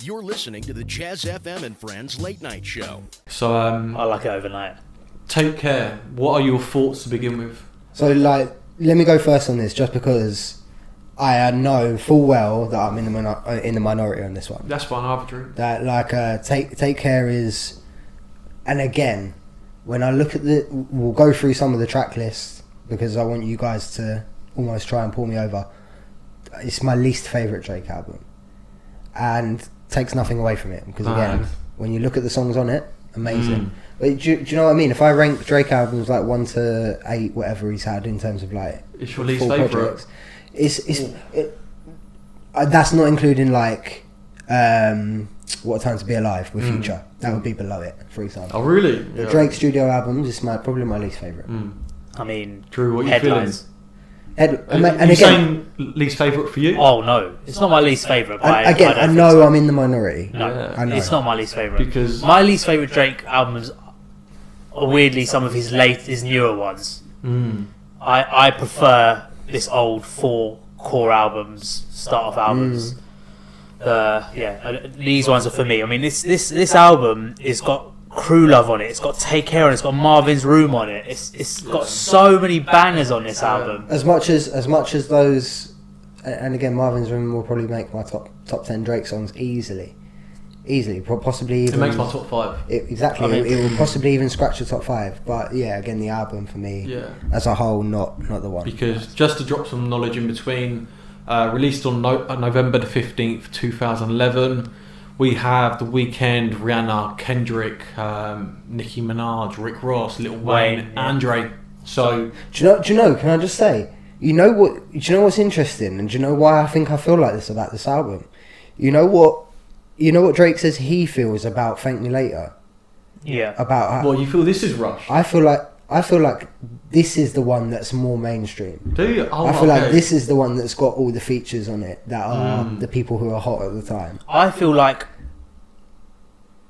You're listening to the Jazz FM and Friends Late Night Show. So, I like it overnight. Take Care. What are your thoughts to begin with? So, like, let me go first on this, just because I know full well that I'm in the minority on this one. That's fine, arbitrary. That, like, Take Care is, and again, when I look at we'll go through some of the track lists because I want you guys to almost try and pull me over. It's my least favourite Drake album, and takes nothing away from it because again, when you look at the songs on it, amazing. But do you know what I mean? If I rank Drake albums like 1 to 8, whatever he's had in terms of like, it's your least favourite. That's not including like What a Time to Be Alive with Future. That would be below it, for example. Oh really? The Drake studio albums is probably my least favourite. I mean, Drew, what are you headlines. feeling? And you again, saying least favourite for you? Oh no, it's not my least favourite. But I don't think know so. I'm in the minority. No, I know. it's not my least favourite. Because my least favourite Drake albums are weirdly some of his newer ones. I prefer this old 4 core albums, start-off albums. These ones are for me. I mean, this album has got Crew Love on it. It's got Take Care on it. It's got Marvin's Room on it. It's got so many bangers on this album. As much as those, and again, Marvin's Room will probably make my top 10 Drake songs easily, possibly even. it makes my top 5. Exactly, it will possibly even scratch the top 5. But yeah, again, the album for me, as a whole, not the one. Because just to drop some knowledge in between, released on November the 15th, 2011. We have The Weeknd, Rihanna, Kendrick, Nicki Minaj, Rick Ross, Lil Wayne, Andre. So do you know? Can I just say, you know what's interesting, and do you know why I feel like this about this album? You know what Drake says he feels about Thank Me Later. Yeah. About how, well, you feel this is rushed? I feel like this is the one that's more mainstream. Do you? Oh, I feel like this is the one that's got all the features on it that are the people who are hot at the time. I feel like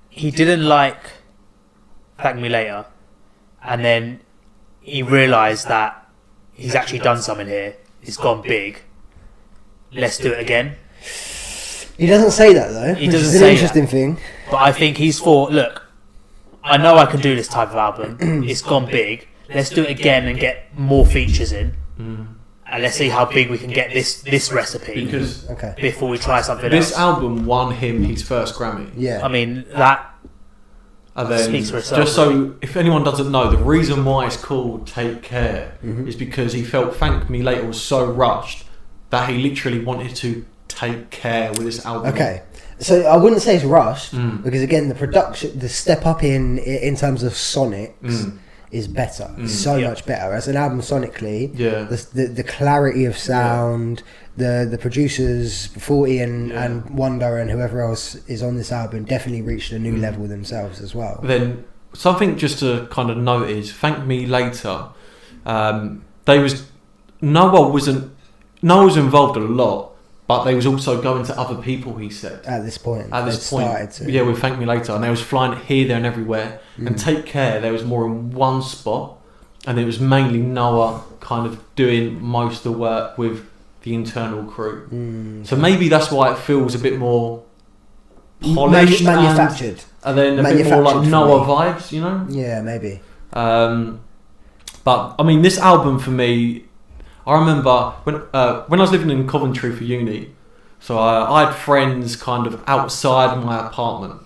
he didn't like Thank Me Later, and then he realised that he's actually done something here. He's gone big. Let's do it again. He doesn't say that though. He doesn't which is say an interesting thing. But I think he's thought, look, I know I can do this type of album. It's gone big. Let's do it again and get more features in. And let's see how big we can get this recipe Because before we try something else. this album won him his first Grammy. Yeah. I mean, that And then, speaks for itself. just so if anyone doesn't know, the reason why it's called Take Care is because he felt Thank Me Later was so rushed that he literally wanted to take care with this album. Okay. So I wouldn't say it's rushed because again, the production, the step up in terms of sonics is better. So much better as an album sonically. Yeah. The clarity of sound, the producers 40 and Wonder and whoever else is on this album definitely reached a new level themselves as well. Then something just to kind of note is Thank Me Later. Noah was involved a lot. But they was also going to other people, he said. At this point. Yeah, with Thank Me Later. And they was flying here, there and everywhere. And Take Care, there was more in one spot. And it was mainly Noah kind of doing most of the work with the internal crew. So maybe that's why it feels a bit more polished. Manufactured. And then a bit more like Noah vibes, you know? Yeah, maybe. But, I mean, this album for me... I remember when I was living in Coventry for uni, so I had friends kind of outside my apartment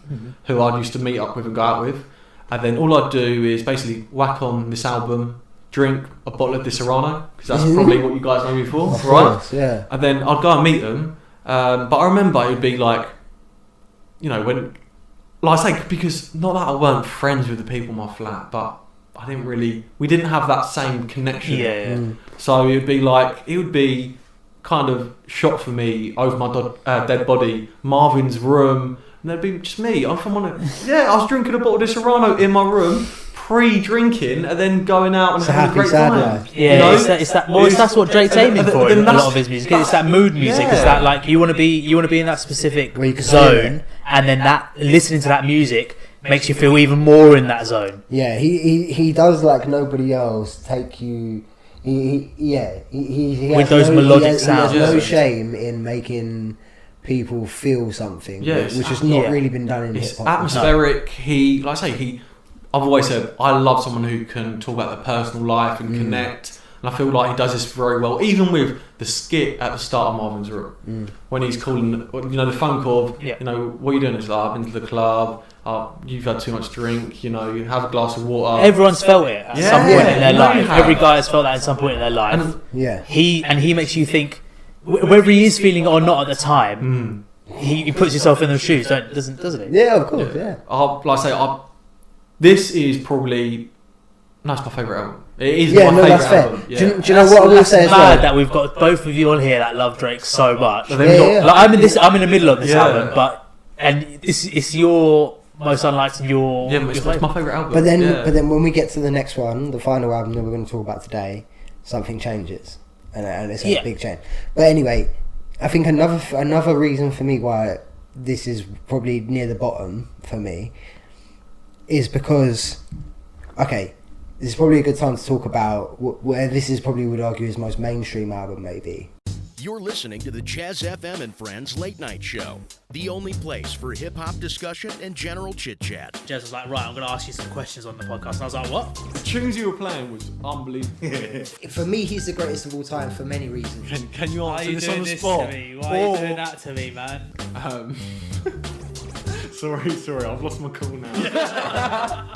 who I used to meet up with and go out with, and then all I'd do is basically whack on this album, drink a bottle of Disaronno, because that's probably what you guys know me for, Of right? course, yeah. And then I'd go and meet them, but I remember it would be like, you know, like I say, because not that I weren't friends with the people in my flat, but we didn't have that same connection. Yeah. So it would be kind of shot for me over my dead body, Marvin's Room, and there'd be just me. I was drinking a bottle of Disaronno in my room, pre-drinking, and then going out and having a great time. Life. Yeah, you know? that's what Drake's aiming for in a lot of his music. It's that mood music. Yeah. It's that like you want to be in that specific Where you can zone, and then that listening to that music makes you feel even more in that zone. Yeah, he does like nobody else take you. He With those melodic sounds. He has no shame in making people feel something, Yeah, which has not really been done in It's hip hop. atmospheric. I've always said I love someone who can talk about their personal life and connect, and I feel like he does this very well. Even with the skit at the start of Marvin's Room, when he's calling, the phone call of, what are you doing? It's like, I've been to the club. You've had too much drink. You have a glass of water. Everyone's felt it at some point in their life. Every guy has felt that at some point in their life. He makes you think, whether he is feeling it or not at the time. He puts himself in those shoes, doesn't he? Yeah, of course. Yeah. This is probably it's my favourite album. It is my favourite that's fair. album. Yeah. Do you know what I will say as well? Mad that we've got both of you on here that love Drake so much. Yeah. Like, I'm in the middle of this album, and it's your most unliked and your it's my favourite album. But then when we get to the next one, the final album that we're going to talk about today, something changes, and it's a big change. But anyway, I think another reason for me why this is probably near the bottom for me is because, this is probably a good time to talk about where this is probably, would argue, his most mainstream album, maybe. You're listening to the Gezz FM and Friends Late Night Show, the only place for hip-hop discussion and general chit-chat. Gezz was like, right, I'm going to ask you some questions on the podcast. And I was like, what? The tunes you were playing was unbelievable. For me, he's the greatest of all time for many reasons. Can you answer this on the this spot? to me? Why are you doing that to me, man? Sorry, I've lost my cool now.